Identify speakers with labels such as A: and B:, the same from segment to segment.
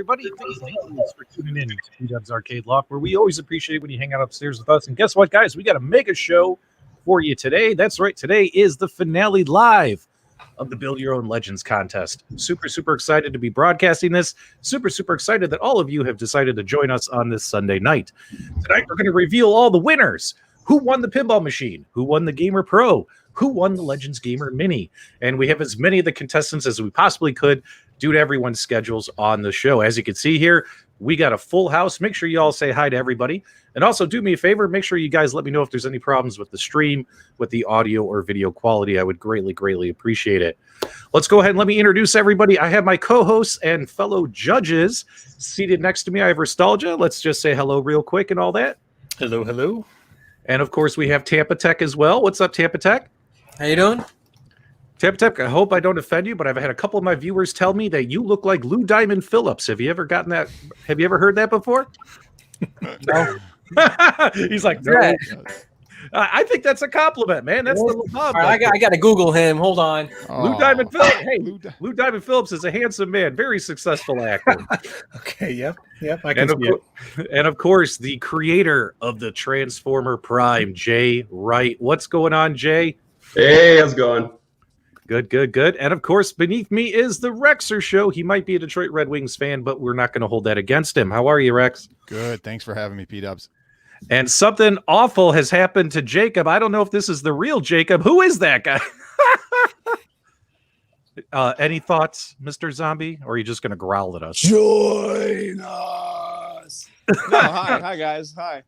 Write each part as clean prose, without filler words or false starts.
A: everybody. Thanks for tuning in to P-Dub's Arcade Loft, where we always appreciate when you hang out upstairs with us. And guess what, guys? We got a mega show for you today. That's right. Today is the finale live of the Build Your Own Legends contest. Super, super excited to be broadcasting this. Super, super excited that all of you have decided to join us on this Sunday night. Tonight, we're going to reveal all the winners. Who won the pinball machine? Who won the Gamer Pro? Who won the Legends Gamer Mini? And we have as many of the contestants as we possibly could due to everyone's schedules on the show. As you can see here, we got a full house. Make sure you all say hi to everybody. And also do me a favor, make sure you guys let me know if there's any problems with the stream, with the audio or video quality. I would greatly, greatly appreciate it. Let's go ahead and let me introduce everybody. I have my co-hosts and fellow judges seated next to me. I have Restalgia. Let's just say hello real quick and all that.
B: Hello, hello.
A: And of course, we have Tampatec as well. What's up, Tampatec?
C: How you doing?
A: Tampatec, I hope I don't offend you, but I've had a couple of my viewers tell me that you look like Lou Diamond Phillips. Have you ever gotten that? Have you ever heard that before?
C: No.
A: He's like, no. I think that's a compliment, man. That's the love.
C: Right, I got to Google him. Hold on.
A: Lou Diamond Phillips. Hey, Lou Diamond Phillips is a handsome man, very successful actor.
B: Okay, yep. I can see it.
A: And of course, the creator of the Transformer Prime, Jay Wright. What's going on, Jay?
D: Hey, how's it going?
A: Good, good, good. And of course, beneath me is the Rexer Show. He might be a Detroit Red Wings fan, but we're not going to hold that against him. How are you, Rex?
E: Good. Thanks for having me, P-Dubs.
A: And something awful has happened to Jacob. I don't know if this is the real Jacob. Who is that guy? Any thoughts, Mr. Zombie? Or are you just going to growl at us?
E: Join us. No, hi guys. Hi.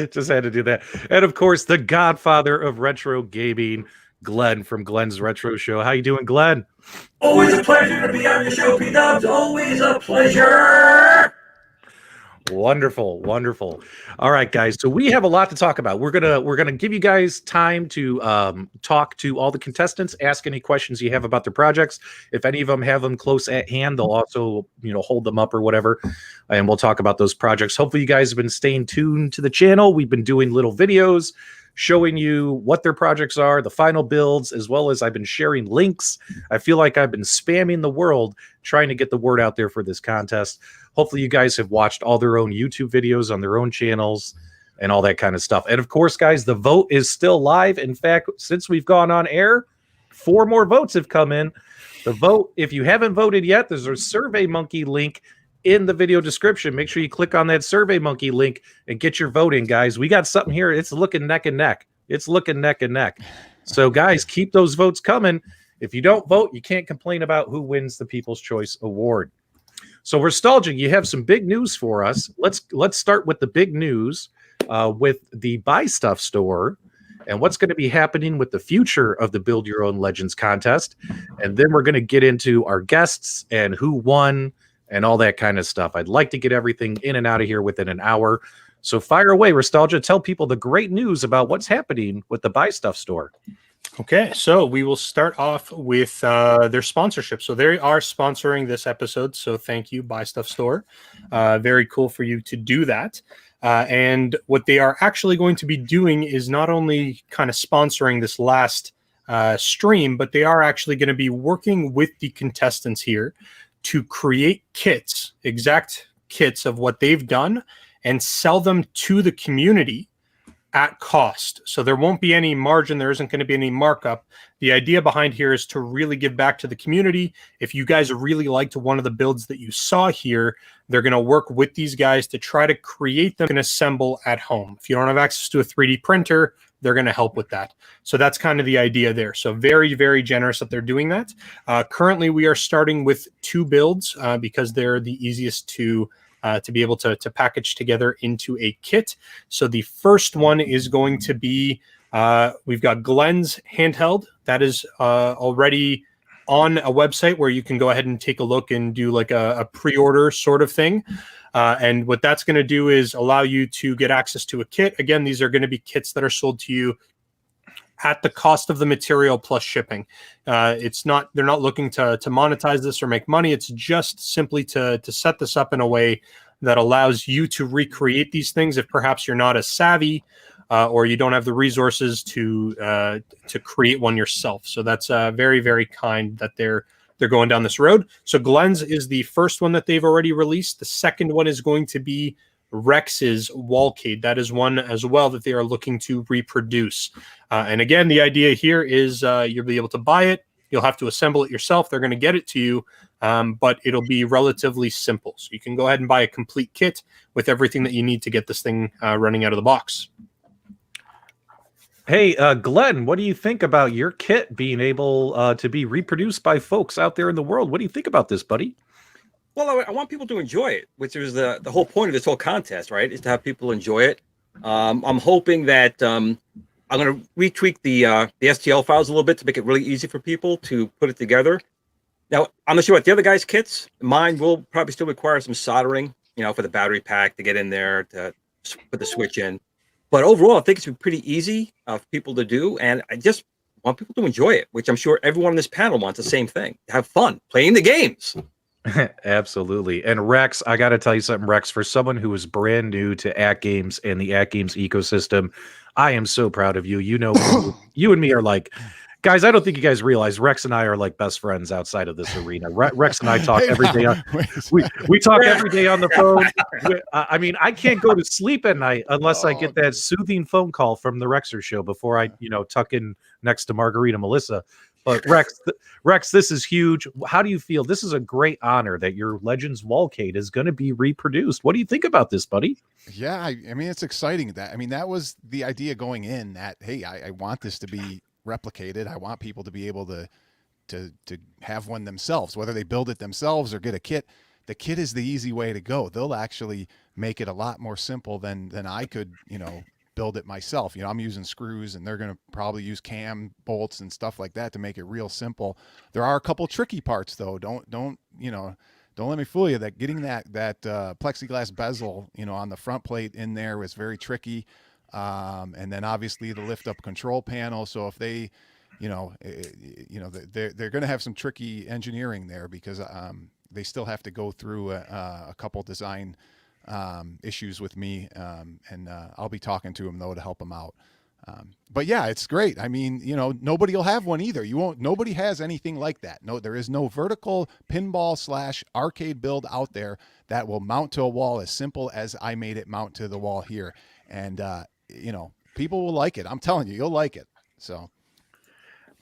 A: Just had to do that. And of course, the godfather of retro gaming, Glenn from Glenn's Retro Show. How you doing, Glenn?
F: Always a pleasure to be on your show, P-Dubs. Always a pleasure.
A: Wonderful, wonderful. All right, guys. So we have a lot to talk about. We're gonna give you guys time to talk to all the contestants, ask any questions you have about their projects. If any of them have them close at hand, they'll also hold them up or whatever, and we'll talk about those projects. Hopefully, you guys have been staying tuned to the channel. We've been doing little videos showing you what their projects are, the final builds, as well as I've been sharing links. I feel like I've been spamming the world trying to get the word out there for this contest. Hopefully you guys have watched all their own YouTube videos on their own channels and all that kind of stuff. And of course, guys, the vote is still live. In fact, since we've gone on air, 4 more votes have come in. The vote, if you haven't voted yet, there's a Survey Monkey link in the video description. Make sure you click on that Survey Monkey link and get your vote in, guys. We got something here. It's looking neck and neck. It's looking neck and neck. So, guys, keep those votes coming. If you don't vote, you can't complain about who wins the People's Choice Award. So, Restalgia, you have some big news for us. Let's start with the big news with the Buy Stuff store and what's going to be happening with the future of the Build Your Own Legends contest. And then we're going to get into our guests and who won and all that kind of stuff. I'd like to get everything in and out of here within an hour. So fire away, Restalgia. Tell people the great news about what's happening with the Buy Stuff store.
B: Okay, so we will start off with their sponsorship. So they are sponsoring this episode, so thank you, Buy Stuff Store. Very cool for you to do that. And what they are actually going to be doing is not only kind of sponsoring this last stream, but they are actually going to be working with the contestants here to create kits, exact kits of what they've done, and sell them to the community at cost. So there won't be any margin. There isn't going to be any markup. The idea behind here is to really give back to the community. If you guys really liked one of the builds that you saw here, they're going to work with these guys to try to create them and assemble at home. If you don't have access to a 3D printer, they're going to help with that. So that's kind of the idea there. So very, very generous that they're doing that. Currently, we are starting with 2 builds because they're the easiest to be able to package together into a kit. So the first one is going to be, we've got Glenn's handheld. That is already on a website where you can go ahead and take a look and do like a pre-order sort of thing. And what that's going to do is allow you to get access to a kit. Again, these are going to be kits that are sold to you at the cost of the material plus shipping. They're not looking to monetize this or make money. It's just simply to set this up in a way that allows you to recreate these things if perhaps you're not as savvy or you don't have the resources to create one yourself. So that's very, very kind that they're they're going down this road. So Glenn's is the first one that they've already released. The second one is going to be Rex's Wallcade. That is one as well that they are looking to reproduce. And again, the idea here is you'll be able to buy it. You'll have to assemble it yourself. They're going to get it to you, but it'll be relatively simple. So you can go ahead and buy a complete kit with everything that you need to get this thing running out of the box.
A: Hey, Glenn, what do you think about your kit being able to be reproduced by folks out there in the world? What do you think about this, buddy?
D: Well, I want people to enjoy it, which is the whole point of this whole contest, right? Is to have people enjoy it. I'm hoping that I'm going to retweak the STL files a little bit to make it really easy for people to put it together. Now, I'm not sure about the other guys' kits. Mine will probably still require some soldering, for the battery pack to get in there to put the switch in. But overall, I think it's been pretty easy for people to do, and I just want people to enjoy it, which I'm sure everyone on this panel wants the same thing: have fun playing the games.
A: Absolutely. And Rex, I got to tell you something, Rex, for someone who is brand new to AtGames and the AtGames ecosystem, I am so proud of you. You and me are like, guys, I don't think you guys realize Rex and I are like best friends outside of this arena. Rex and I talk every day. We talk every day on the phone. I mean, I can't go to sleep at night unless I get that soothing phone call from the Rexer show before I, tuck in next to Margarita Melissa. But Rex, this is huge. How do you feel? This is a great honor that your Legends Wallcade is going to be reproduced. What do you think about this, buddy?
E: Yeah, I mean, it's exciting. That was the idea going in. That hey, I want this to be replicated. I want people to be able to have one themselves, whether they build it themselves or get a kit. The kit is the easy way to go. They'll actually make it a lot more simple than I could, build it myself. I'm using screws, and they're going to probably use cam bolts and stuff like that to make it real simple. There are a couple tricky parts though. Don't let me fool you that getting that plexiglass bezel, on the front plate in there was very tricky. And then obviously the lift up control panel. So if they, they're going to have some tricky engineering there because they still have to go through a couple design issues with me, and I'll be talking to them though to help them out. But yeah, it's great. I mean, nobody will have one either. Nobody has anything like that. No, there is no vertical pinball / arcade build out there that will mount to a wall as simple as I made it mount to the wall here. And, people will like it. I'm telling you, you'll like it. So.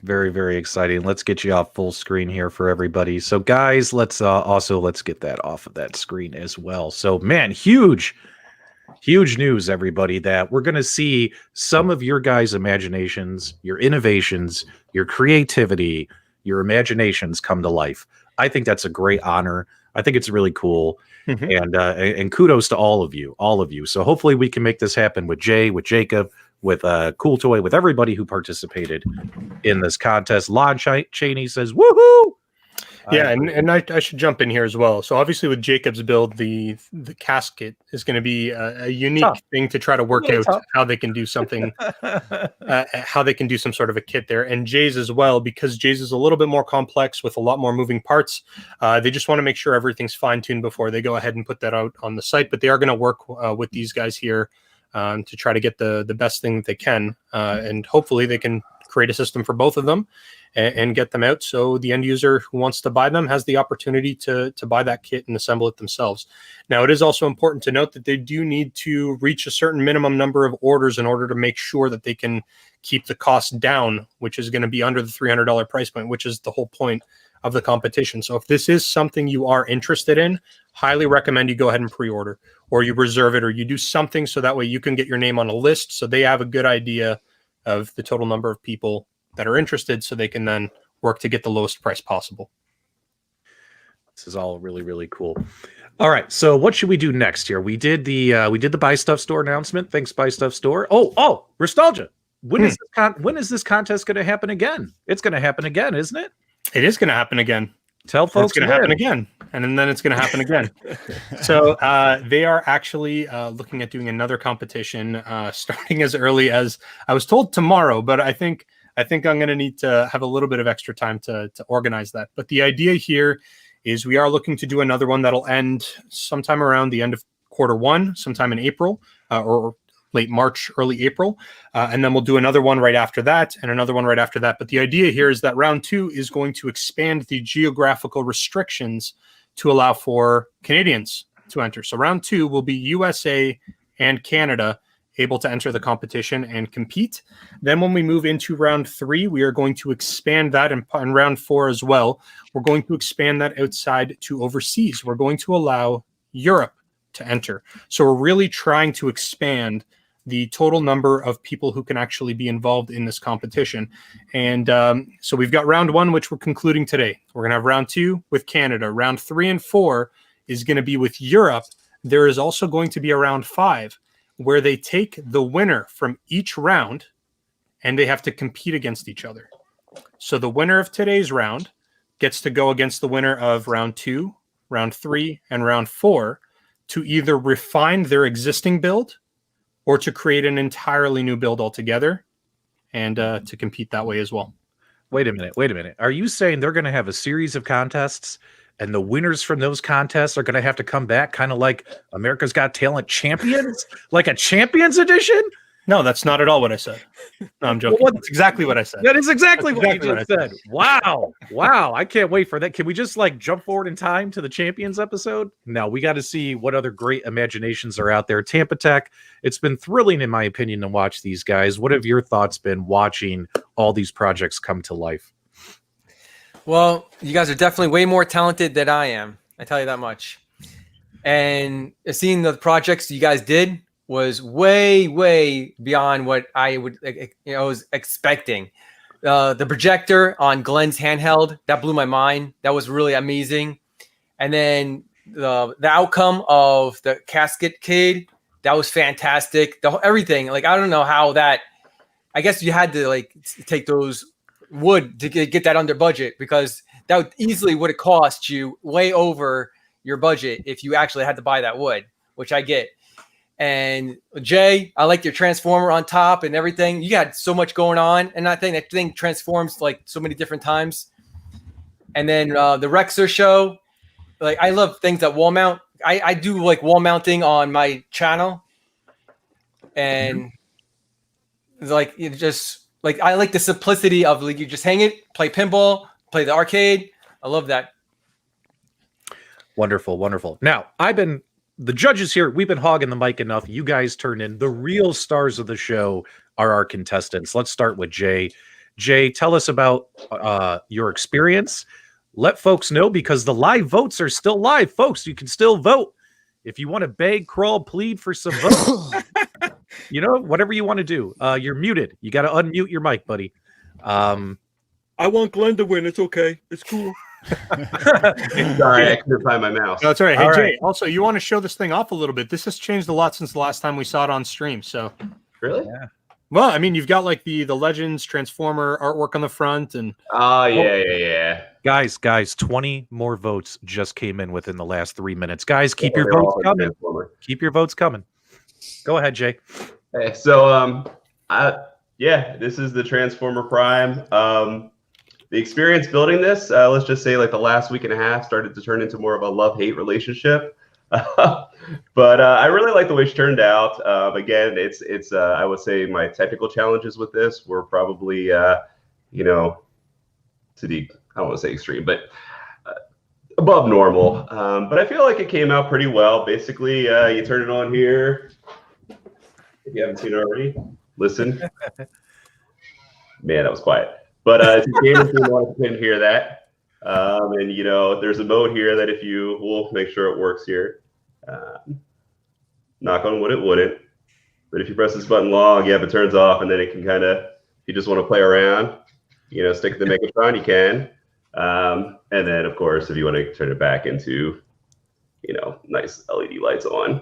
A: Very, very exciting. Let's get you off full screen here for everybody. So guys, let's get that off of that screen as well. So man, huge news, everybody, that we're going to see some of your guys' imaginations, your innovations, your creativity, your imaginations come to life. I think that's a great honor. I think it's really cool. Mm-hmm. And kudos to all of you. So hopefully we can make this happen with Jay, with Jacob, with Cool Toy, with everybody who participated in this contest. Lon Chaney says, woohoo!
B: Yeah, and I should jump in here as well. So obviously with Jacob's build, the casket is going to be a unique thing to try to work out how they can do something, how they can do some sort of a kit there. And Jay's as well, because Jay's is a little bit more complex with a lot more moving parts. They just want to make sure everything's fine-tuned before they go ahead and put that out on the site. But they are going to work with these guys here to try to get the best thing that they can. And hopefully they can create a system for both of them and get them out so the end user who wants to buy them has the opportunity to buy that kit and assemble it themselves. Now, it is also important to note that they do need to reach a certain minimum number of orders in order to make sure that they can keep the cost down, which is going to be under the $300 price point, which is the whole point of the competition. So if this is something you are interested in, highly recommend you go ahead and pre-order, or you reserve it, or you do something so that way you can get your name on a list so they have a good idea of the total number of people that are interested, so they can then work to get the lowest price possible.
A: This is all really, really cool. All right, so what should we do next here? We did the Buy Stuff Store announcement. Thanks, Buy Stuff Store. Oh, Restalgia. When is this contest going to happen again? It's going to happen again, isn't it?
B: It is going to happen again.
A: Tell folks
B: it's going to happen again, and then it's going to happen again. So they are actually looking at doing another competition starting as early as I was told tomorrow, but I think I'm going to need to have a little bit of extra time to organize that. But the idea here is we are looking to do another one that'll end sometime around the end of quarter one, sometime in April, or late March, early April. And then we'll do another one right after that and another one right after that. But the idea here is that round 2 is going to expand the geographical restrictions to allow for Canadians to enter. So round 2 will be USA and Canada able to enter the competition and compete. Then when we move into round 3, we are going to expand that, and round 4 as well. We're going to expand that outside to overseas. We're going to allow Europe to enter. So we're really trying to expand the total number of people who can actually be involved in this competition. And so we've got round 1, which we're concluding today. We're going to have round 2 with Canada. Round 3 and 4 is going to be with Europe. There is also going to be a round 5 where they take the winner from each round and they have to compete against each other. So the winner of today's round gets to go against the winner of round 2, round 3, and round 4 to either refine their existing build or to create an entirely new build altogether and to compete that way as well.
A: Wait a minute. Are you saying they're going to have a series of contests and the winners from those contests are going to have to come back kind of like America's Got Talent champions? Like a champions edition?
B: No, that's not at all what I said. No, I'm joking.
A: Well,
B: That's exactly what I said.
A: That is exactly what you
B: exactly
A: just said. Wow. I can't wait for that. Can we just like jump forward in time to the champions episode? No, we got to see what other great imaginations are out there. Tampatec, it's been thrilling in my opinion to watch these guys. What have your thoughts been watching all these projects come to life?
C: Well, you guys are definitely way more talented than I am. I tell you that much. And seeing the projects you guys did was way beyond what I was expecting. The projector on Glenn's handheld, that blew my mind. That was really amazing. And then the outcome of the casket kid, that was fantastic. Everything, like, I don't know how that. I guess you had to like take those wood to get that under budget, because that easily would have cost you way over your budget if you actually had to buy that wood, which I get. And Jay, I like your transformer on top and everything. You got so much going on, and that thing transforms like so many different times. And then the Rexer show, like, I love things that wall mount. I do like wall mounting on my channel, and like, it just like, I like the simplicity of like, you just hang it, play pinball, play the arcade. I love that.
A: Wonderful. Now, the judges here, we've been hogging the mic enough. You guys turn in. The real stars of the show are our contestants. Let's start with Jay. Jay, tell us about your experience. Let folks know, because the live votes are still live, folks. You can still vote. If you want to beg, crawl, plead for some votes, whatever you want to do. You're muted. You got to unmute your mic, buddy.
D: I want Glenn to win. It's okay. It's cool.
G: Sorry, I couldn't find my mouse.
B: No, that's all right. Hey,
A: All
B: Jay,
A: right.
B: also, you want to show this thing off a little bit. This has changed a lot since the last time we saw it on stream. So,
G: Really?
A: Yeah.
B: well, I mean, you've got like the Legends Transformer artwork on the front, and
G: Oh, yeah.
A: Guys, 20 more votes just came in within the last 3 minutes. Guys, keep
G: Yeah,
A: your
G: they're
A: votes
G: all
A: coming.
G: Transformer.
A: Keep your votes coming. Go ahead, Jay.
G: Hey, so this is the Transformer Prime. The experience building this, let's just say like the last week and a half started to turn into more of a love-hate relationship. But I really like the way she turned out. Again, it's I would say my technical challenges with this were probably to the, I don't want to say extreme, but above normal. But I feel like it came out pretty well. Basically, you turn it on here. If you haven't seen it already, listen. Man, that was quiet. But if you came into one, you couldn't hear that. And there's a mode here that we'll make sure it works here. Knock on wood, it wouldn't. But if you press this button long, it turns off, and then it can kind of, if you just want to play around, stick the Megatron, you can. And then, of course, if you want to turn it back into, nice LED lights on,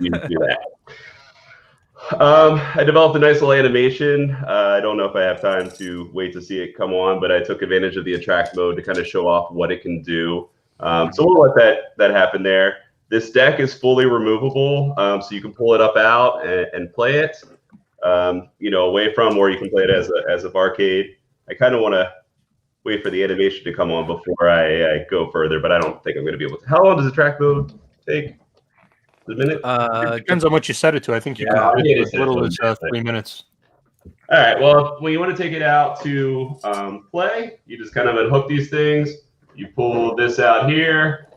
G: you can do that. I developed a nice little animation. I don't know if I have time to wait to see it come on, but I took advantage of the attract mode to kind of show off what it can do. So we'll let that happen there. This deck is fully removable, so you can pull it out and play it, away from, or you can play it as a barcade. I kind of want to wait for the animation to come on before I go further, but I don't think I'm going to be able to. How long does attract mode take? A minute?
B: Depends on what you set it to. I think you
G: Yeah,
B: can
G: yeah,
B: do as
G: set it
B: little
G: to
B: as
G: a minute.
B: 3 minutes.
G: All right. Well, when you want to take it out to play, you just kind of unhook these things. You pull this out here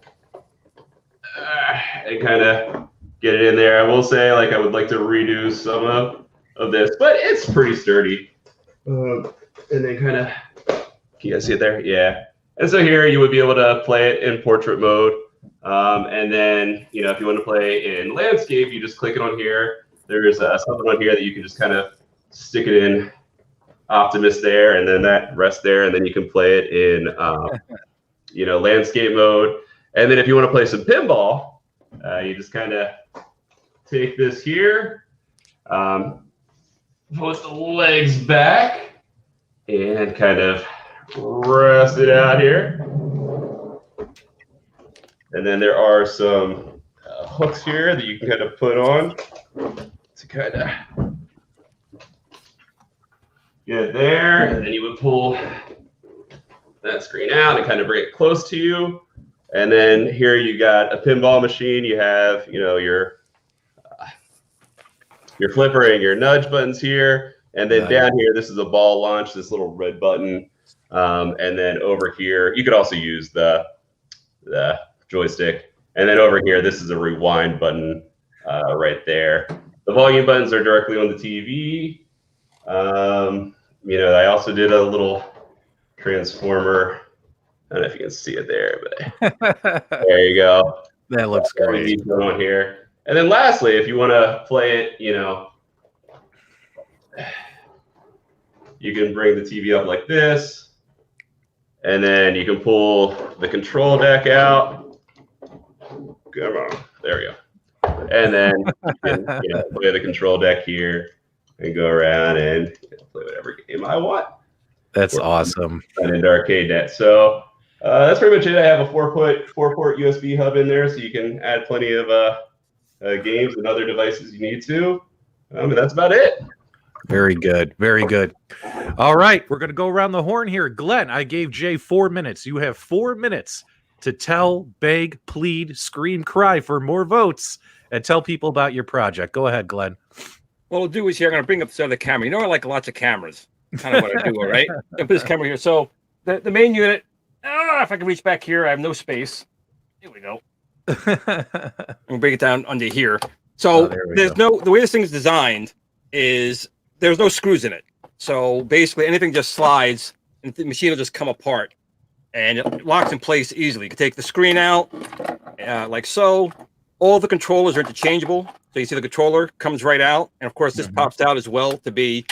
G: and kind of get it in there. I will say, like, I would like to redo some of this, but it's pretty sturdy. And then kind of, can you guys see it there? Yeah. And so here you would be able to play it in portrait mode. And then, you know, if you want to play in landscape, you just click it on here. There's something on here that you can just kind of stick it in Optimus there, and then that rest there, and then you can play it in, you know, landscape mode. And then if you want to play some pinball, you just kind of take this here, put the legs back, and kind of rest it out here. And then there are some hooks here that you can kind of put on to kind of get there. And then you would pull that screen out and kind of bring it close to you. And then here you got a pinball machine. You have, you know, your flipper and your nudge buttons here. And then down here, this is a ball launch, this little red button. And then over here, you could also use the joystick. And then over here, this is a rewind button right there. The volume buttons are directly on the TV. You know, I also did a little transformer. I don't know if you can see it there, but there you go.
A: That looks great.
G: On here. And then lastly, if you want to play it, you know, you can bring the TV up like this, and then you can pull the control deck out. Come on, there we go. And then you can, you know, play the control deck here and go around and play whatever game I want.
A: That's awesome.
G: And into ArcadeNet. So that's pretty much it. I have a 4-port USB hub in there, so you can add plenty of games and other devices you need to. And that's about it.
A: Very good. Very good. All right. We're going to go around the horn here. Glenn, I gave Jay 4 minutes. You have 4 minutes to tell, beg, plead, scream, cry for more votes and tell people about your project. Go ahead, Glenn.
D: What I'll do is here, I'm going to bring up this other camera. You know, I like lots of cameras. Kind of what I do, all right? I'll put this camera here. So the main unit, if I can reach back here, I have no space. Here we go. We'll bring it down under here. So the way this thing is designed is there's no screws in it. So basically anything just slides and the machine will just come apart and it locks in place easily. You can take the screen out like so. All the controllers are interchangeable. So you see the controller comes right out. And of course this pops out as well to be,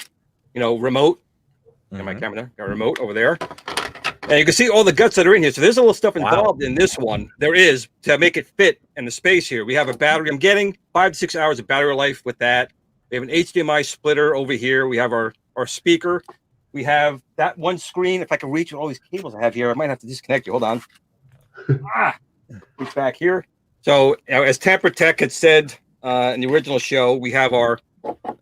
D: you know, remote. Got my camera there, got a remote over there. And you can see all the guts that are in here. So there's a little stuff involved in this one. There is to make it fit in the space here. We have a battery. I'm getting 5 to 6 hours of battery life with that. We have an HDMI splitter over here. We have our speaker. We have that one screen. If I can reach all these cables I have here, I might have to disconnect you. Hold on. Reach back here. So you know, as Tampatec had said in the original show, we have our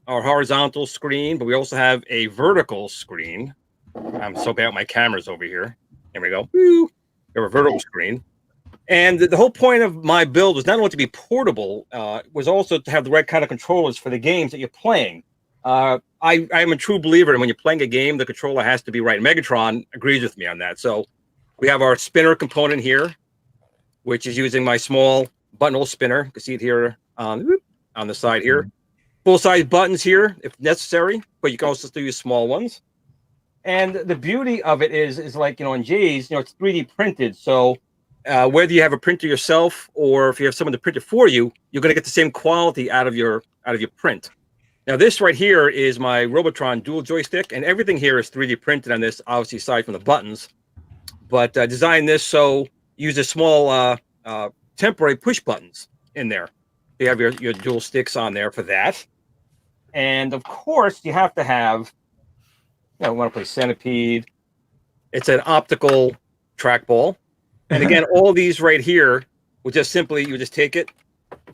D: horizontal screen, but we also have a vertical screen. I'm so bad with my cameras over here. Here we go. Woo. We have a vertical screen. And the whole point of my build was not only to be portable, was also to have the right kind of controllers for the games that you're playing. I'm a true believer, and when you're playing a game, the controller has to be right. Megatron agrees with me on that. So we have our spinner component here, which is using my small buttonhole spinner. You can see it here on the side here. Full-size buttons here, if necessary, but you can also still use small ones. And the beauty of it is like, you know, in Jay's, you know, it's 3D printed. So whether you have a printer yourself or if you have someone to print it for you, you're going to get the same quality out of your print. Now, this right here is my Robotron dual joystick, and everything here is 3D printed on this, obviously, aside from the buttons. But designed this so use a small temporary push buttons in there. You have your dual sticks on there for that. And, of course, you have to have, you know, we want to play Centipede. It's an optical trackball. And, again, all these right here will just simply, you just take it,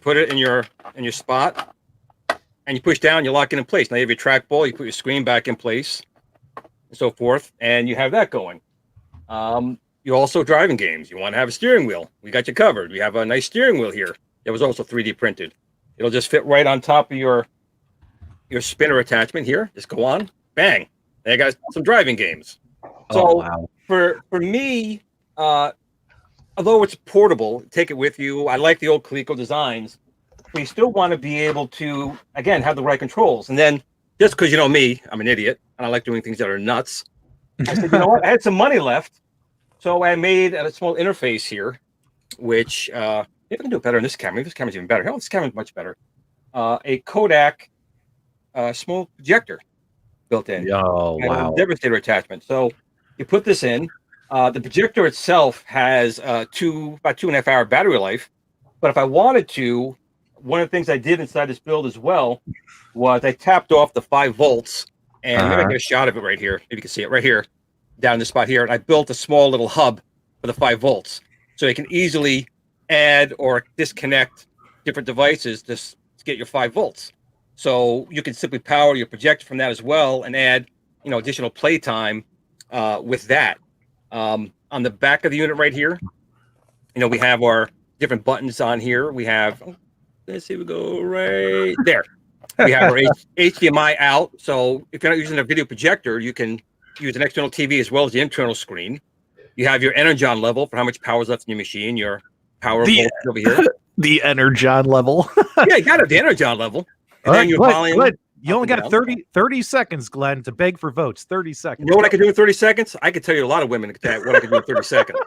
D: put it in your spot, and you push down, you lock it in place. Now you have your trackball, you put your screen back in place, and so forth, and you have that going. You also driving games. You want to have a steering wheel. We got you covered. We have a nice steering wheel here. It was also 3D printed. It'll just fit right on top of your spinner attachment here. Just go on, bang. And I got some driving games. So
A: wow.
D: for me, although it's portable, take it with you. I like the old Coleco designs. But you still want to be able to, again, have the right controls. And then just because you know me, I'm an idiot, and I like doing things that are nuts. I said, you know what? I had some money left, so I made a small interface here, which maybe I can do it better in this camera. Maybe this camera's even better. Oh, this camera's much better. A Kodak small projector built in.
A: Oh, wow.
D: Devastator attachment. So you put this in. The projector itself has about 2.5 hour battery life. But if I wanted to, one of the things I did inside this build as well was I tapped off the 5 volts, and maybe I get a shot of it right here. Maybe you can see it right here, down in the spot here. And I built a small little hub for the 5 volts, so you can easily add or disconnect different devices to get your 5 volts. So you can simply power your projector from that as well, and add, additional playtime with that. On the back of the unit right here, we have our different buttons on here. We have, let's see, we go right there. We have our HDMI out. So if you're not using a video projector, you can use an external TV as well as the internal screen. You have your energon level for how much power is left in your machine. Your power voltage over here.
A: The energon level.
D: Yeah, you got it. The energon level. And then your volume.
A: Glenn, you only got 30 seconds, Glenn, to beg for votes. 30 seconds.
D: You know what I could do in 30 seconds? I could tell you a lot of women what I could do in 30 seconds.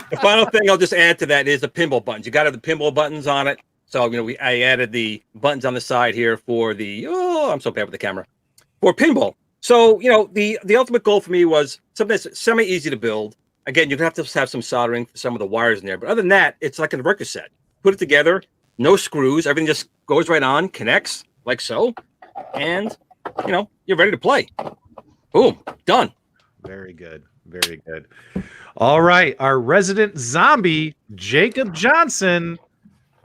D: The final thing I'll just add to that is the pinball buttons. You got to have the pinball buttons on it. So, I added the buttons on the side here for I'm so bad with the camera, for pinball. So, the ultimate goal for me was something that's semi-easy to build. Again, you'd have to have some soldering for some of the wires in there. But other than that, it's like a record set. Put it together, no screws. Everything just goes right on, connects like so. And, you're ready to play. Boom, done.
A: Very good. Very good. All right. Our resident zombie, Jacob Johnson.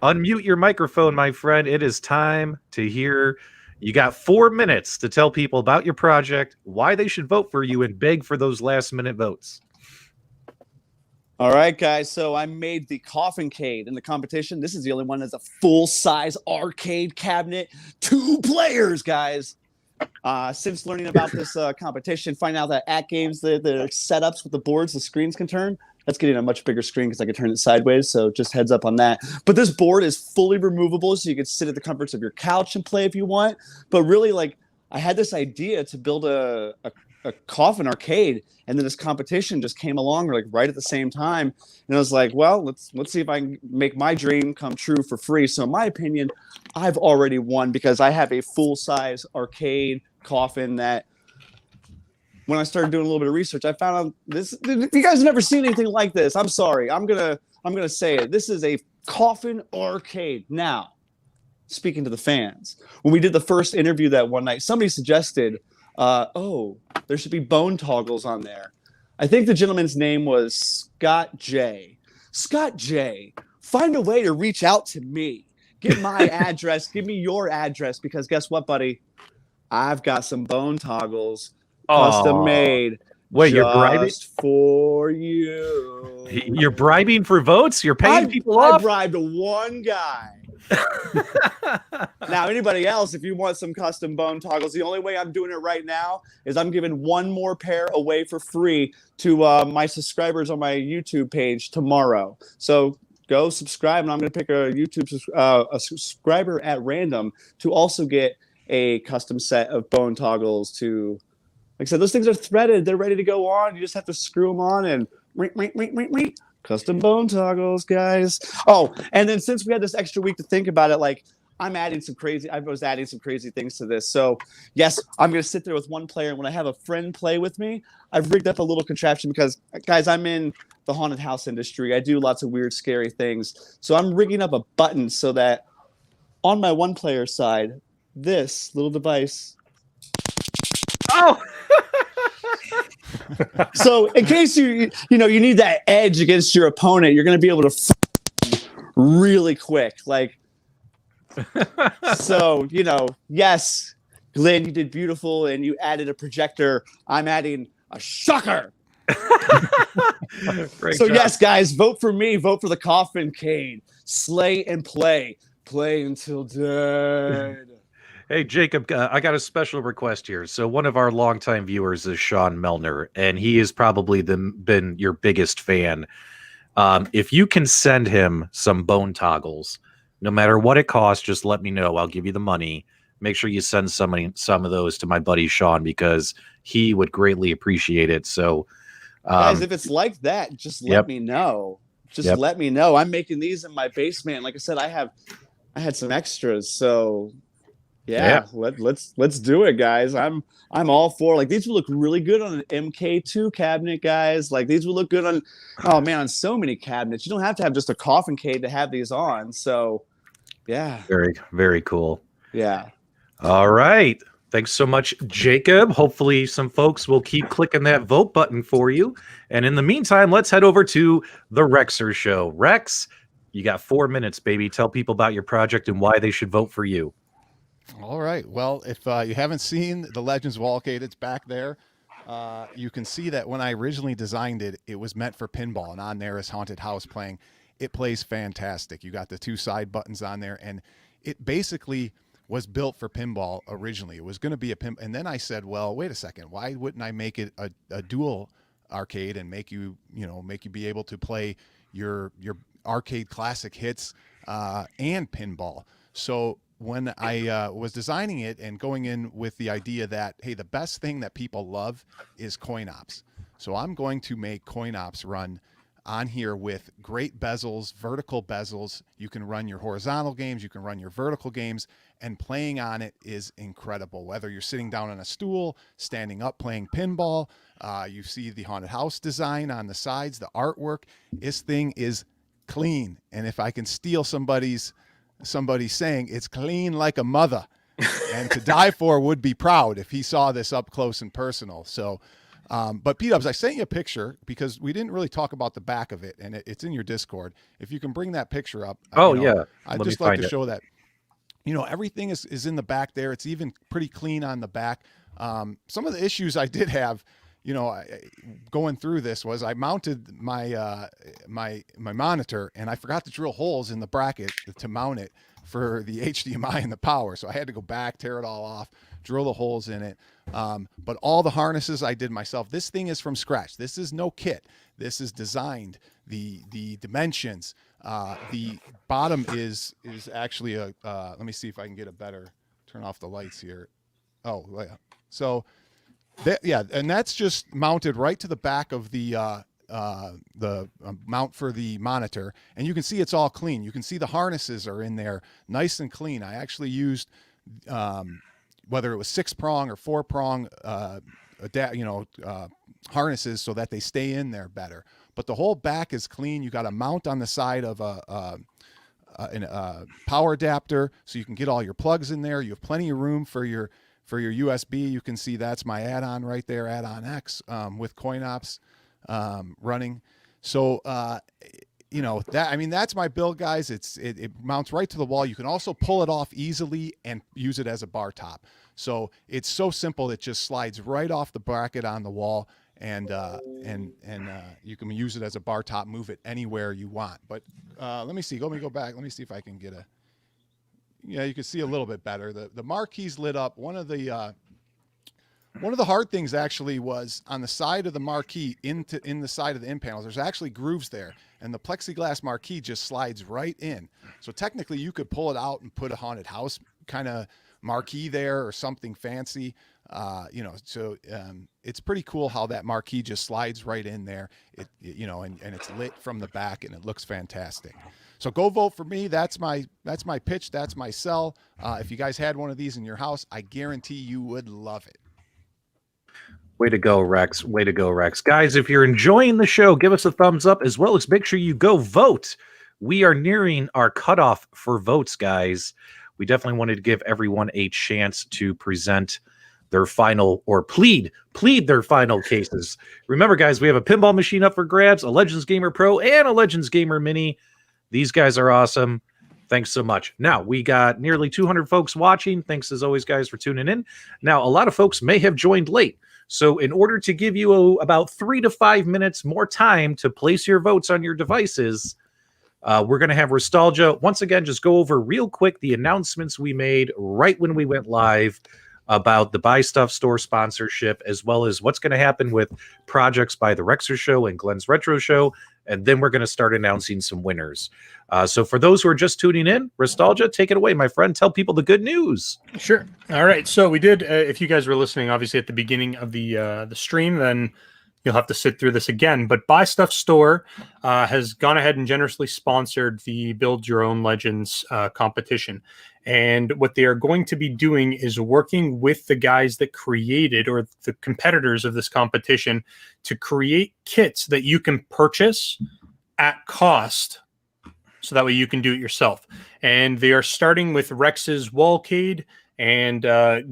A: Unmute your microphone, my friend. It is time to hear. You got 4 minutes to tell people about your project, why they should vote for you, and beg for those last-minute votes.
H: All right, guys. So I made the Coffincade in the competition. This is the only one that's a full-size arcade cabinet. 2 players, guys. Since learning about this competition, finding out that AtGames, the setups with the boards, the screens can turn. That's getting a much bigger screen because I can turn it sideways, so just heads up on that. But this board is fully removable, so you can sit at the comforts of your couch and play if you want. But really, I had this idea to build a coffin arcade, and then this competition just came along right at the same time. And I was like, well, let's see if I can make my dream come true for free. So in my opinion, I've already won because I have a full-size arcade coffin that, when I started doing a little bit of research, I found out this. If you guys have never seen anything like this, I'm sorry. I'm gonna say it. This is a coffin arcade. Now, speaking to the fans, when we did the first interview that one night, somebody suggested, there should be bone toggles on there. I think the gentleman's name was Scott J. Scott J, find a way to reach out to me. Get my address. Give me your address, because guess what, buddy? I've got some bone toggles. Custom made.
A: Wait, you're bribing
H: for you?
A: You're bribing for votes? You're paying people off?
H: I bribed one guy. Now, anybody else, if you want some custom bone toggles, the only way I'm doing it right now is I'm giving 1 more pair away for free to my subscribers on my YouTube page tomorrow. So go subscribe, and I'm going to pick a subscriber at random to also get a custom set of bone toggles to. Like I said, those things are threaded. They're ready to go on. You just have to screw them on and custom bone toggles, guys. Oh, and then since we had this extra week to think about it, I was adding some crazy things to this. So yes, I'm going to sit there with one player. And when I have a friend play with me, I've rigged up a little contraption because, guys, I'm in the haunted house industry. I do lots of weird, scary things. So I'm rigging up a button so that on my one player side, this little device.
A: Oh,
H: so in case you need that edge against your opponent, you're going to be able to really quick. So, yes, Glenn, you did beautiful, and you added a projector. I'm adding a shocker. So, yes, guys, vote for me. Vote for the Coffincade. Slay and play. Play until dead.
A: Hey, Jacob, I got a special request here. So one of our longtime viewers is Sean Melner, and he has probably been your biggest fan. If you can send him some bone toggles, no matter what it costs, just let me know. I'll give you the money. Make sure you send some of those to my buddy Sean because he would greatly appreciate it. So,
H: Guys, if it's like that, just let me know. Just let me know. I'm making these in my basement. Like I said, I had some extras, so let's do it, guys. I'm all for, like, these would look really good on an MK2 cabinet, guys. Like, these would look good on, oh man, on so many cabinets. You don't have to have just a coffin cade to have these on. So yeah.
A: Very, very cool.
H: Yeah.
A: All right. Thanks so much, Jacob. Hopefully some folks will keep clicking that vote button for you. And in the meantime, let's head over to the Rexer Show. Rex, you got 4 minutes, baby. Tell people about your project and why they should vote for you.
E: All right. Well, if you haven't seen the Legends Wallcade, it's back there. You can see that when I originally designed it, it was meant for pinball, and on there is Haunted House playing. It plays fantastic. You got the 2 side buttons on there, and it basically was built for pinball originally. It was going to be a pinball, and then I said, well, wait a second. Why wouldn't I make it a dual arcade and make you be able to play your arcade classic hits and pinball? So when I was designing it and going in with the idea that, hey, the best thing that people love is coin ops. So I'm going to make coin ops run on here with great bezels, vertical bezels. You can run your horizontal games, you can run your vertical games, and playing on it is incredible. Whether you're sitting down on a stool, standing up playing pinball, you see the Haunted House design on the sides, the artwork. This thing is clean. And if I can steal somebody's saying, it's clean like a mother. And to die for would be proud if he saw this up close and personal. So but P-Dubs, I sent you a picture because we didn't really talk about the back of it, and it's in your Discord. If you can bring that picture up. I'd just like to show that, everything is in the back there. It's even pretty clean on the back. Some of the issues I did have, going through this was I mounted my my monitor, and I forgot to drill holes in the bracket to mount it for the HDMI and the power. So I had to go back, tear it all off, drill the holes in it. But all the harnesses I did myself. This thing is from scratch. This is no kit. This is designed. The dimensions. The bottom is actually a. Let me see if I can get a better. Turn off the lights here. Oh yeah. So, and that's just mounted right to the back of the mount for the monitor, and you can see it's all clean. You can see the harnesses are in there, nice and clean. I actually used. Whether it was 6-prong or 4-prong harnesses so that they stay in there better. But the whole back is clean. You got a mount on the side of a power adapter so you can get all your plugs in there. You have plenty of room for your USB. You can see that's my add-on right there, add-on X with coin ops running. So that's my build, guys. It mounts right to the wall. You can also pull it off easily and use it as a bar top. So it's so simple. It just slides right off the bracket on the wall, and you can use it as a bar top, move it anywhere you want. But let me see. Let me go back. Let me see if I can get a. Yeah, you can see a little bit better. The marquee's lit up. One of the hard things actually was on the side of the marquee in the side of the in panels. There's actually grooves there, and the plexiglass marquee just slides right in. So technically, you could pull it out and put a Haunted House kind of marquee there or something fancy. So it's pretty cool how that marquee just slides right in there. And it's lit from the back, and it looks fantastic. So go vote for me. That's my pitch. That's my sell. If you guys had one of these in your house, I guarantee you would love it.
A: Way to go, Rex. Way to go, Rex. Guys, if you're enjoying the show, give us a thumbs up, as well as make sure you go vote. We are nearing our cutoff for votes, guys. We definitely wanted to give everyone a chance to present their final or plead their final cases. Remember, guys, we have a pinball machine up for grabs, a Legends Gamer Pro, and a Legends Gamer Mini. These guys are awesome. Thanks so much. Now, we got nearly 200 folks watching. Thanks, as always, guys, for tuning in. Now, a lot of folks may have joined late. So in order to give you about 3 to 5 minutes more time to place your votes on your devices, We're going to have Restalgia once again just go over real quick the announcements we made right when we went live about the Buy Stuff Store sponsorship, as well as what's going to happen with projects by the Rexer Show and Glenn's Retro Show. And then we're going to start announcing some winners. So for those who are just tuning in, Restalgia, take it away, my friend. Tell people the good news.
B: Sure. All right. So we did, if you guys were listening, obviously at the beginning of the stream, then you'll have to sit through this again. But Buy Stuff Store has gone ahead and generously sponsored the Build Your Own Legends competition. And what they are going to be doing is working with the guys that created, or the competitors of this competition, to create kits that you can purchase at cost, so that way you can do it yourself. And they are starting with Rex's Wallcade and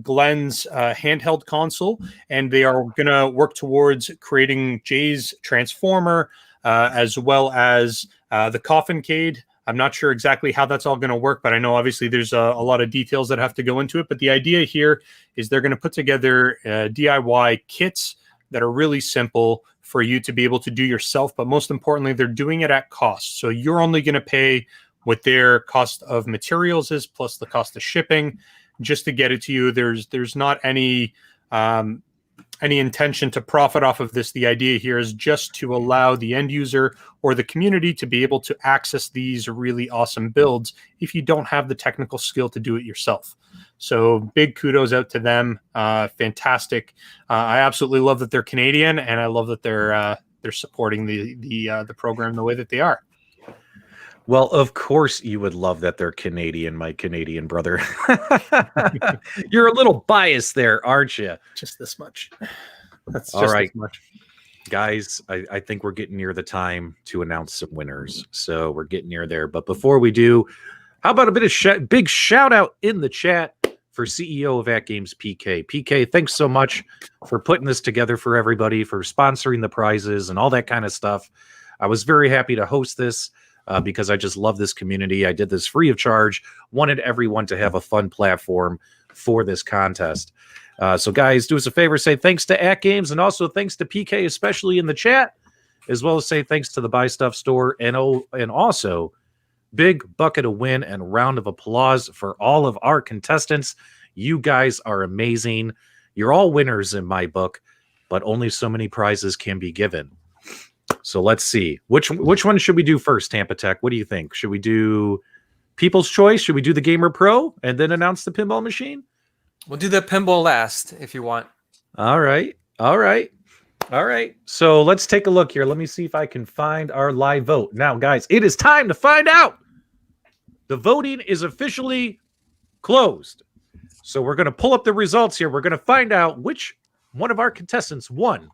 B: Glenn's handheld console, and they are going to work towards creating Jay's Transformer, as well as the Coffincade. I'm not sure exactly how that's all going to work, but I know obviously there's a lot of details that have to go into it. But the idea here is they're going to put together DIY kits that are really simple for you to be able to do yourself. But most importantly, they're doing it at cost. So you're only going to pay what their cost of materials is, plus the cost of shipping, just to get it to you. There's not any intention to profit off of this. The idea here is just to allow the end user or the community to be able to access these really awesome builds if you don't have the technical skill to do it yourself. So big kudos out to them. Fantastic. I absolutely love that they're Canadian, and I love that they're supporting the program the way that they are.
A: Well, of course you would love that they're Canadian, my Canadian brother. You're a little biased there, aren't you?
B: Just this much. That's just
A: all right,
B: this much.
A: Guys. I think we're getting near the time to announce some winners. So we're getting near there. But before we do, how about a bit of big shout out in the chat for CEO of AtGames PK. PK, thanks so much for putting this together for everybody, for sponsoring the prizes and all that kind of stuff. I was very happy to host this. Because I just love this community. I did this free of charge, wanted everyone to have a fun platform for this contest. So guys, do us a favor, say thanks to AtGames, and also thanks to PK, especially in the chat, as well as say thanks to the Buy Stuff Store, and also big bucket of win and round of applause for all of our contestants. You guys are amazing. You're all winners in my book, but only so many prizes can be given. So let's see. Which one should we do first, Tampatec? What do you think? Should we do People's Choice? Should we do the Gamer Pro and then announce the pinball machine?
C: We'll do the pinball last if you want.
A: All right. So let's take a look here. Let me see if I can find our live vote. Now, guys, it is time to find out. The voting is officially closed. So we're going to pull up the results here. We're going to find out which one of our contestants won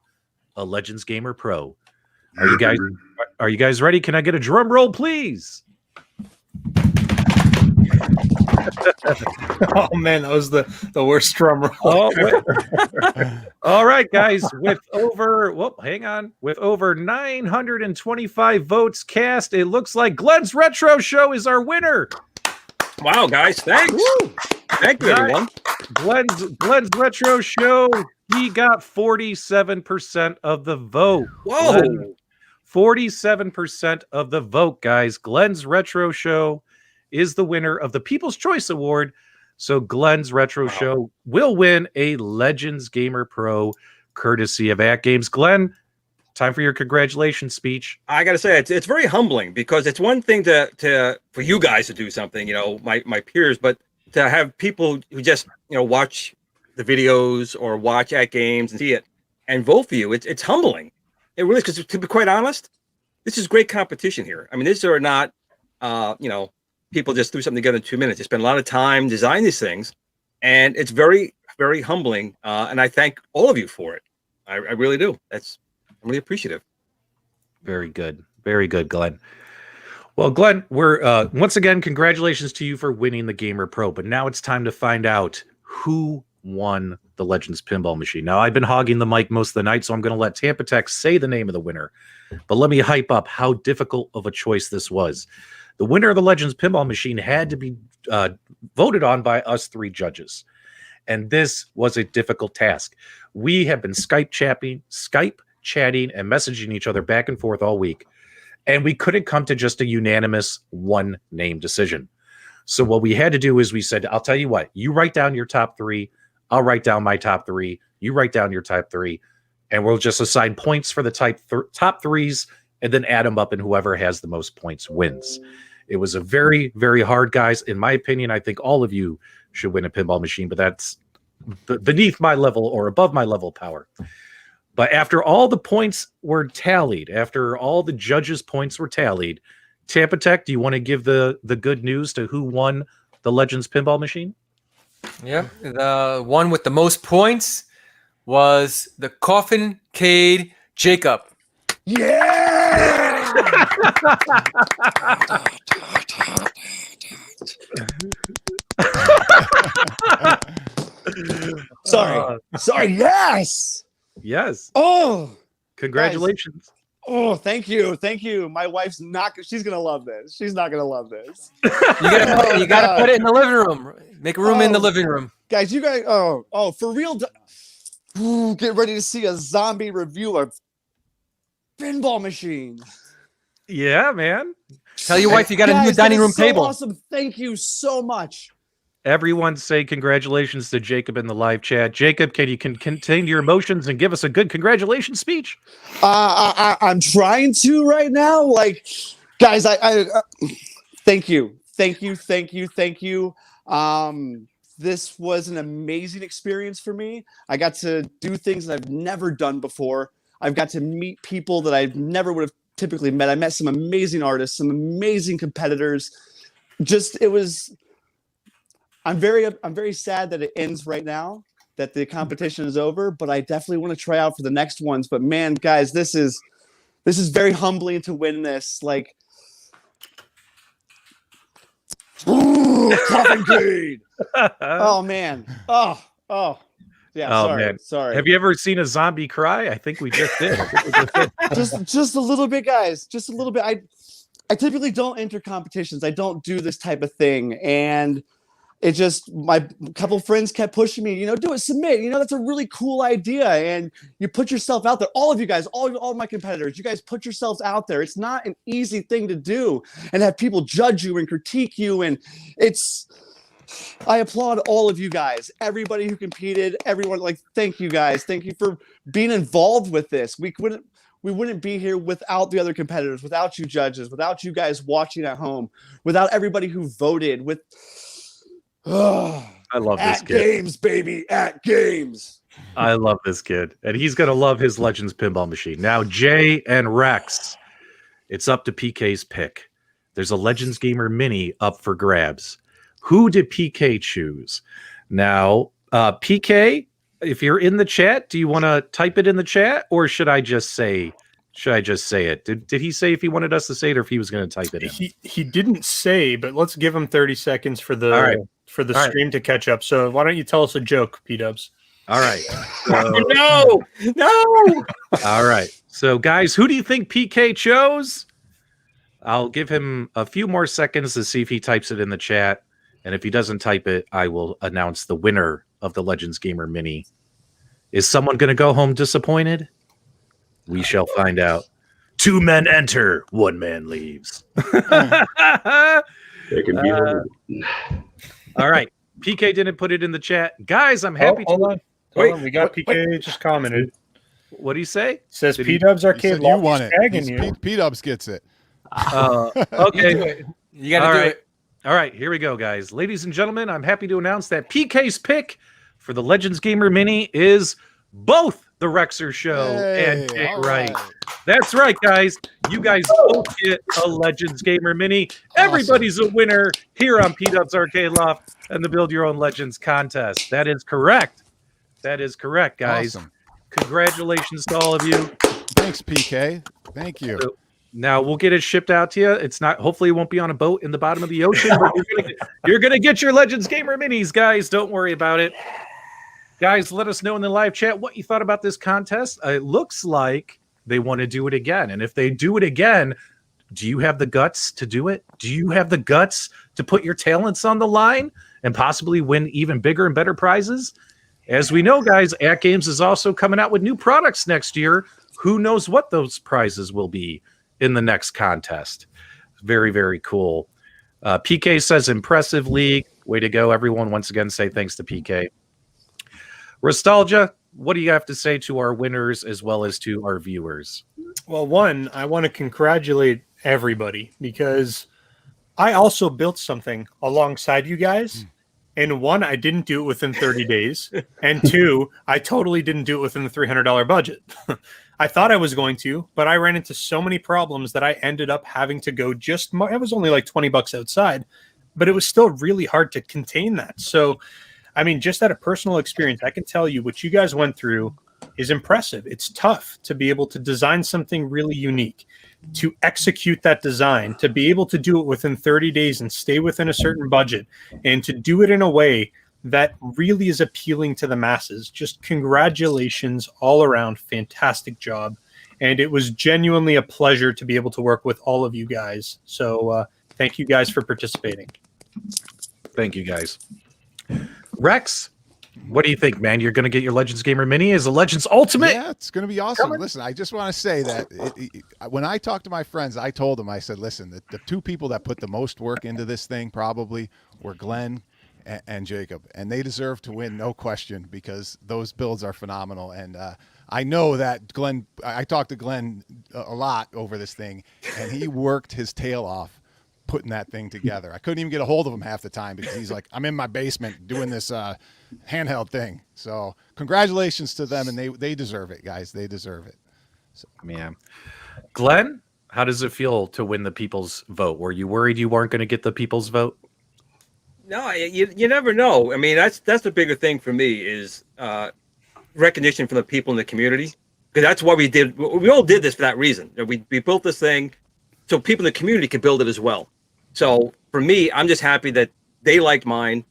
A: a Legends Gamer Pro. Are you guys ready? Can I get a drum roll, please?
B: Oh man, that was the worst drum roll.
A: Oh, all right, guys. With over 925 votes cast, it looks like Glenn's Retro Show is our winner.
D: Wow, guys, thanks.
A: Woo!
D: Thank you, everyone.
A: Glenn's Retro Show. He got 47% of the vote.
D: Whoa.
A: 47% of the vote, guys. Glenn's Retro Show is the winner of the People's Choice Award. So Glenn's Retro Show will win a Legends Gamer Pro courtesy of AtGames. Glenn, time for your congratulations speech.
D: I got to say, it's very humbling, because it's one thing for you guys to do something, my peers, but to have people who just, watch the videos or watch AtGames and see it and vote for you, it's humbling. It really is, because to be quite honest, this is great competition here. I mean, these are not, people just threw something together in 2 minutes. They spend a lot of time designing these things, and it's very, very humbling. And I thank all of you for it. I really do. I'm really appreciative.
A: Very good, Glenn. Well, Glenn, we're once again, congratulations to you for winning the Gamer Pro. But now it's time to find out who won the Legends Pinball Machine. Now, I've been hogging the mic most of the night, so I'm going to let Tampatec say the name of the winner. But let me hype up how difficult of a choice this was. The winner of the Legends Pinball Machine had to be voted on by us 3 judges. And this was a difficult task. We have been Skype chatting and messaging each other back and forth all week. and we couldn't come to just a unanimous one name decision. So what we had to do is we said, I'll tell you what, you write down your top 3, I'll write down my top 3, you write down your top 3, and we'll just assign points for the top 3s and then add them up, and whoever has the most points wins. It was a very, very hard, guys. In my opinion, I think all of you should win a pinball machine, but that's beneath my level or above my level of power. But after all the points were tallied, after all the judges' points were tallied, Tampatec, do you want to give the good news to who won the Legends Pinball Machine?
C: Yep. The one with the most points was the Coffin Cade Jacob.
H: Yeah! Sorry. Yes.
A: Yes.
H: Oh,
A: Congratulations.
H: oh, thank you. My wife's not. She's gonna love this. She's not gonna love this.
C: You gotta put it in the living room. Make a room in the living room.
H: Guys, you guys. Oh, for real. Ooh, get ready to see a zombie review of Pinball Machine.
A: Yeah, man.
C: Tell your wife you got a new dining room table.
H: Awesome. Thank you so much.
A: Everyone say congratulations to Jacob in the live chat. Jacob, can you contain your emotions and give us a good congratulations speech?
H: I'm trying to right now. Like, guys, I thank you. This was an amazing experience for me. I got to do things that I've never done before. I've got to meet people that I never would have typically met. I met some amazing artists, some amazing competitors. I'm very sad that it ends right now, that the competition is over, but I definitely want to try out for the next ones. But man, guys, this is very humbling to win this. Like, ooh, Coffin Cade. Oh man. Oh. Yeah,
A: man.
H: Sorry.
A: Have you ever seen a zombie cry? I think we just did.
H: Just a little bit, guys. Just a little bit. I typically don't enter competitions. I don't do this type of thing. And it just, my couple friends kept pushing me, do it, submit. That's a really cool idea. And you put yourself out there. All of you guys, all my competitors, you guys put yourselves out there. It's not an easy thing to do and have people judge you and critique you. And I applaud all of you guys, everybody who competed, everyone. Like, thank you guys. Thank you for being involved with this. We wouldn't be here without the other competitors, without you judges, without you guys watching at home, without everybody who voted.
A: I love this kid.
H: AtGames, baby, AtGames.
A: I love this kid, and he's gonna love his Legends Pinball Machine. Now, Jay and Rex, it's up to PK's pick. There's a Legends Gamer Mini up for grabs. Who did PK choose? Now, PK, if you're in the chat, do you want to type it in the chat, or should I just say it? Did he say if he wanted us to say it, or if he was going to type it in?
B: He didn't say, but let's give him 30 seconds for the stream to catch up. So why don't you tell us a joke, P-Dubs?
A: All right.
B: No.
A: All right. So, guys, who do you think PK chose? I'll give him a few more seconds to see if he types it in the chat. And if he doesn't type it, I will announce the winner of the Legends Gamer Mini. Is someone going to go home disappointed? We shall find out. 2 men enter, 1 man leaves.
G: It can be
A: all right. PK didn't put it in the chat. Guys, I'm happy
B: Hold on. We got PK just commented.
A: What do you say?
B: Says P-Dubs Arcade.
E: You won it.
B: You.
E: P-Dubs gets it.
A: Okay.
C: You got to do it.
A: All right, here we go, guys. Ladies and gentlemen, I'm happy to announce that PK's pick for the Legends Gamer Mini is both the Rexer Show and Jay Wright. That's right, guys. You guys both get a Legends Gamer Mini. Awesome. Everybody's a winner here on P-Dubs Arcade Loft and the Build Your Own Legends contest. That is correct. That is correct, guys.
E: Awesome.
A: Congratulations to all of you.
E: Thanks, PK. Thank you.
A: Now we'll get it shipped out to you. It's not. Hopefully, it won't be on a boat in the bottom of the ocean. But you're gonna get your Legends Gamer Minis, guys. Don't worry about it, guys. Let us know in the live chat what you thought about this contest. It looks like they want to do it again, and if they do it again, do you have the guts to do it? Do you have the guts to put your talents on the line and possibly win even bigger and better prizes? As we know, guys, AtGames is also coming out with new products next year. Who knows what those prizes will be? in the next contest. Very, very cool. PK says impressive league. Way to go, everyone. Once again, say thanks to PK. Restalgia, what do you have to say to our winners as well as to our viewers?
B: Well, one, I want to congratulate everybody because I also built something alongside you guys. And one, I didn't do it within 30 days. And two, I totally didn't do it within the $300 budget. I thought I was going to, but I ran into so many problems that I ended up having to go it was only like 20 bucks outside, but it was still really hard to contain that. So, I mean, just out of personal experience, I can tell you what you guys went through is impressive. It's tough to be able to design something really unique, to execute that design, to be able to do it within 30 days and stay within a certain budget, and to do it in a way that really is appealing to the masses. Just congratulations all around. Fantastic job. And it was genuinely a pleasure to be able to work with all of you guys. So thank you guys for participating.
A: Thank you, guys. Rex, what do you think, man? You're going to get your Legends Gamer Mini as a Legends Ultimate?
E: Yeah, it's going to be awesome. Listen, I just want to say that when I talked to my friends, I told them, I said, listen, the two people that put the most work into this thing probably were Glenn and Jacob, and they deserve to win, no question, because those builds are phenomenal. And I know that Glenn, I talked to Glenn a lot over this thing, and he worked his tail off putting that thing together. I couldn't even get a hold of him half the time because he's like, I'm in my basement doing this handheld thing. So congratulations to them, and they deserve it, guys. They deserve it. So,
A: man. Glenn, how does it feel to win the people's vote? Were you worried you weren't going to get the people's vote?
D: No, you never know. I mean, that's the bigger thing for me is recognition from the people in the community, because that's why we all did this for that reason. We built this thing so people in the community could build it as well. So for me, I'm just happy that they liked mine.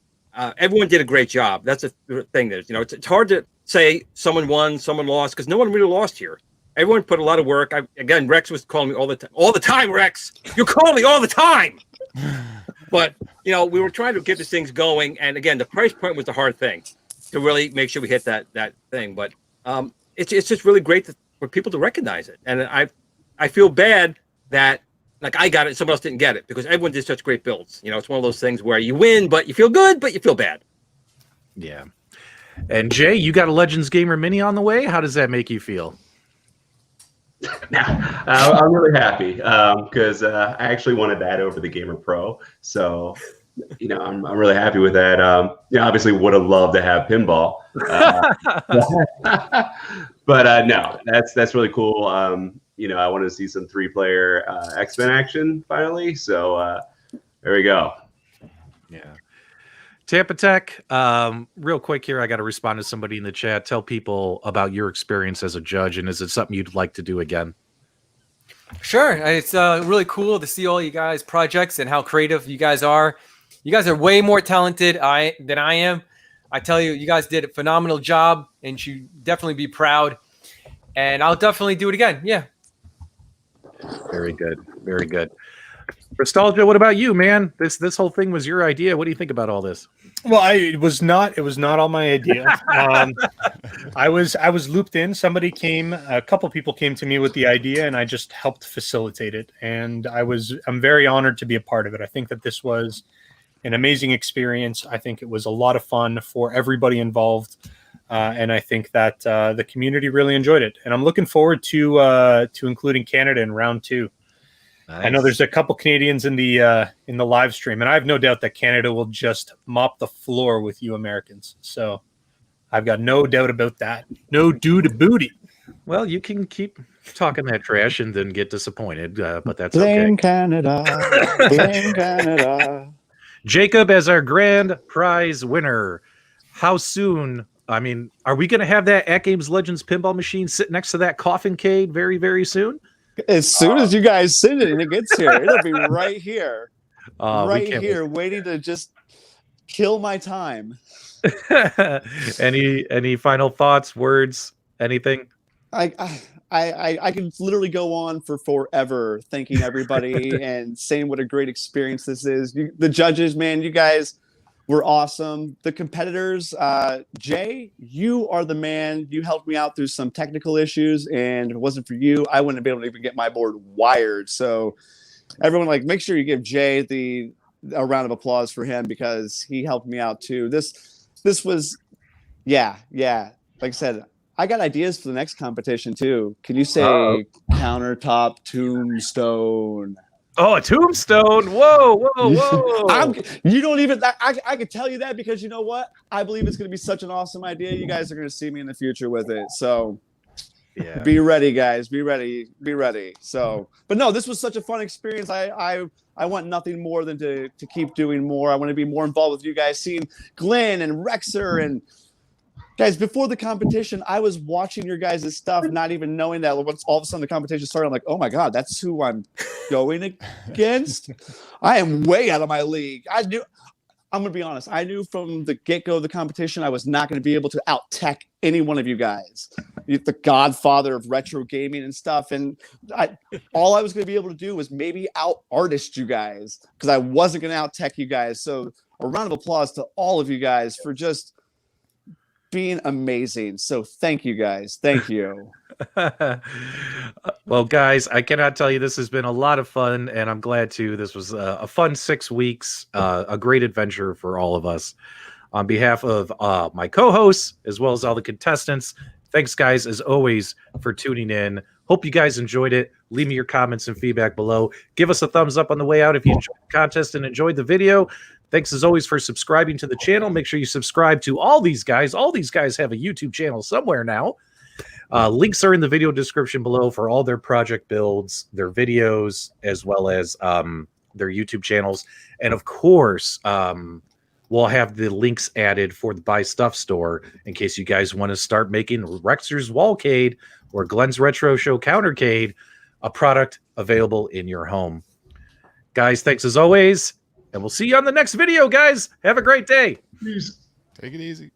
D: Everyone did a great job. That's the thing. There's, it's hard to say someone won, someone lost, because no one really lost here. Everyone put a lot of work. Again, Rex was calling me all the time. All the time, Rex. You call me all the time. But, we were trying to get these things going. And again, the price point was the hard thing to really make sure we hit that thing. But it's just really great for people to recognize it. And I feel bad that, like, I got it, someone else didn't get it, because everyone did such great builds. It's one of those things where you win, but you feel good, but you feel bad.
A: Yeah. And Jay, you got a Legends Gamer Mini on the way. How does that make you feel?
G: I'm really happy because I actually wanted that over the Gamer Pro. So, I'm really happy with that. Obviously would have loved to have pinball. But no, that's really cool. I wanted to see some 3-player X-Men action finally. So there we go.
A: Yeah. Tampatec, real quick here, I got to respond to somebody in the chat. Tell people about your experience as a judge, and is it something you'd like to do again?
C: Sure. It's really cool to see all you guys' projects and how creative you guys are. You guys are way more talented than I am. I tell you, you guys did a phenomenal job, and you should definitely be proud. And I'll definitely do it again. Yeah.
A: Very good. Very good. Restalgia, what about you, man? This whole thing was your idea. What do you think about all this?
B: Well, it was not all my idea. I was looped in. A couple people came to me with the idea, and I just helped facilitate it. And I'm very honored to be a part of it. I think that this was an amazing experience. I think it was a lot of fun for everybody involved. And I think that the community really enjoyed it. And I'm looking forward to including Canada in round 2. Nice. I know there's a couple Canadians in the live stream, and I have no doubt that Canada will just mop the floor with you Americans. So I've got no doubt about that. No dude booty.
A: Well, you can keep talking that trash and then get disappointed, but that's
H: Blame
A: okay.
H: Canada. Blame Canada.
A: Jacob as our grand prize winner. How soon? I mean, are we going to have that AtGames Legends Pinball Machine sit next to that coffin cade very, very soon?
H: As soon as you guys send it and it gets here, it'll be right here. Right here, waiting to just kill my time.
A: Any final thoughts, words, anything?
H: I can literally go on for forever thanking everybody and saying what a great experience this is. The judges, man, you guys were awesome. The competitors, Jay, you are the man. You helped me out through some technical issues, and if it wasn't for you, I wouldn't be able to even get my board wired. So everyone, like, make sure you give Jay a round of applause for him because he helped me out too. This was, yeah. Like I said, I got ideas for the next competition too. Can you say countertop tombstone?
A: Oh, a tombstone! Whoa!
H: You don't even. I could tell you that because you know what? I believe it's going to be such an awesome idea. You guys are going to see me in the future with it. So,
A: Yeah.
H: be ready, guys. Be ready. So, but no, this was such a fun experience. I want nothing more than to keep doing more. I want to be more involved with you guys. Seeing Glenn and Rexer and guys, before the competition, I was watching your guys' stuff, not even knowing that once all of a sudden the competition started, I'm like, oh my God, that's who I'm going against. I am way out of my league. I'm going to be honest. I knew from the get-go of the competition, I was not going to be able to out-tech any one of you guys. You're the godfather of retro gaming and stuff. And all I was going to be able to do was maybe out-artist you guys because I wasn't going to out-tech you guys. So a round of applause to all of you guys for just being amazing. So thank you guys. Thank you.
A: Well, guys, I cannot tell you this has been a lot of fun, and I'm glad too. This was a fun 6 weeks, a great adventure for all of us. On behalf of my co-hosts as well as all the contestants, thanks, guys, as always, for tuning in. Hope you guys enjoyed it. Leave me your comments and feedback below. Give us a thumbs up on the way out if you enjoyed the contest and enjoyed the video. Thanks, as always, for subscribing to the channel. Make sure you subscribe to all these guys. All these guys have a YouTube channel somewhere now. Links are in the video description below for all their project builds, their videos, as well as their YouTube channels. And, of course, we'll have the links added for the Buy Stuff store in case you guys want to start making Rexer's Wallcade or Glenn's Retro Show Countercade a product available in your home. Guys, thanks as always. And we'll see you on the next video, guys. Have a great day.
E: Take it easy.